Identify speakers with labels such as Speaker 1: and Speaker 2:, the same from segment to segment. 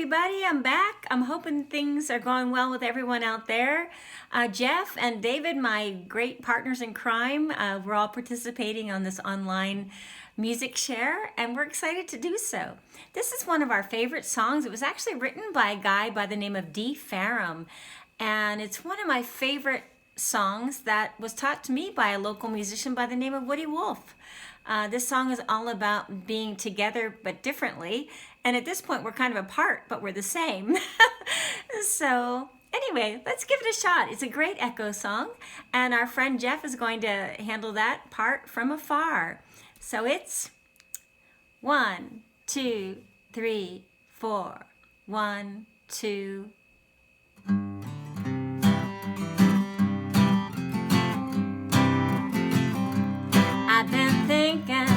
Speaker 1: everybody, I'm back. I'm hoping things are going well with everyone out there. Jeff and David, my great partners in crime, we're all participating on this online music share, and we're excited to do so. This is one of our favorite songs. It was actually written by a guy by the name of Dee Faram, and it's one of my favorite songs that was taught to me by a local musician by the name of Woody Wolf. This song is all about being together but differently, and at this point we're kind of apart but we're the same. So anyway, let's give it a shot. It's a great echo song, and our friend Jeff is going to handle that part from afar. So it's 1, 2, 3, 4. 1, 2. I've been thinking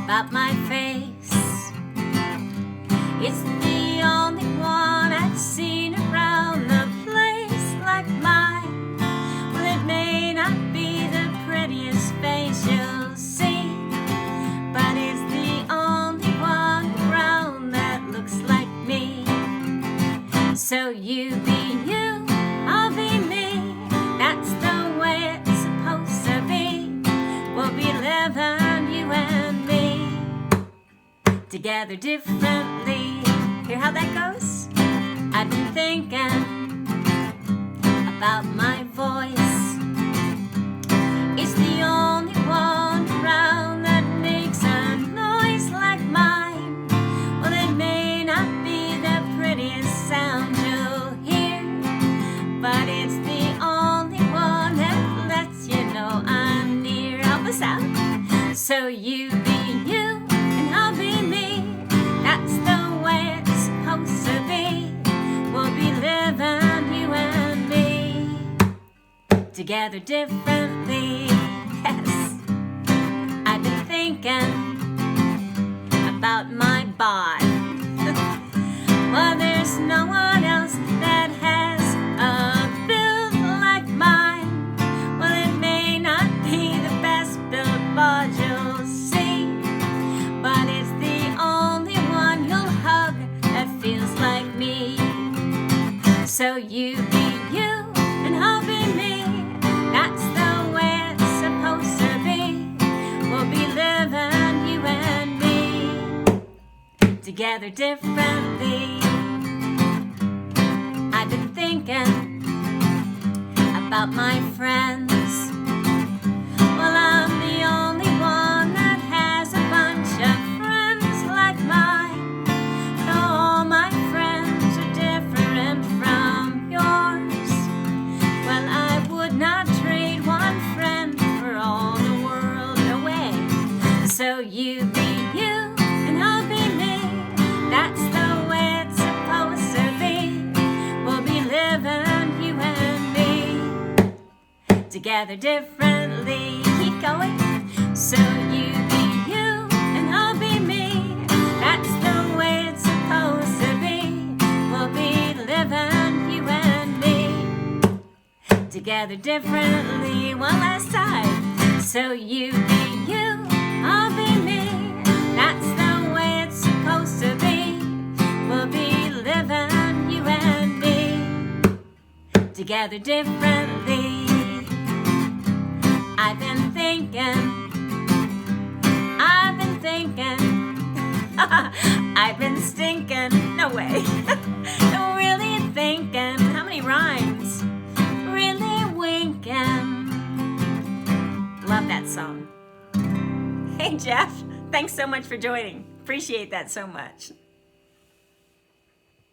Speaker 1: about my face. It's the only one I've seen around the place like mine. Well, it may not be the prettiest face you'll see, but it's the only one around that looks like me. So you be you, I'll be me. That's the way it's supposed to be. We'll be living, you and me, together differently. Hear how that goes? I've been thinking about my voice. It's the only one around that makes a noise like mine. Well, it may not be the prettiest sound you'll hear, but it's the only one that lets you know I'm near. Help us out. So you be you and I'll be me. That's the way it's supposed to be. We'll be living, you and me, together differently. Yes. I've been thinking about my bod. Well, there's no one else that has a build like mine. Well, it may not be the best built bod you'll see, but it's the only one you'll hug that feels like me. So you be you and I'll be me. That's the way it's supposed to be. We'll be living, you and me, together differently. I've been thinking about my friends. Well, I'm the only one that has a bunch of friends like mine. But all my friends are different from yours. Well, I would not trade one friend for all the world, no way. So you be you and I'll be me. That's the way it's supposed to be. We'll be living, you and me, together differently. Keep going. So you be you and I'll be me. That's the way it's supposed to be. We'll be living, you and me, together differently. One last time. So you be you, I'll be me. That's the way it's supposed to be. We'll be living, you and me, together differently. I've been thinking, I've been stinking, no way. Really thinking, how many rhymes? Really winking. Love that song. Hey Jeff, thanks so much for joining. Appreciate that so much.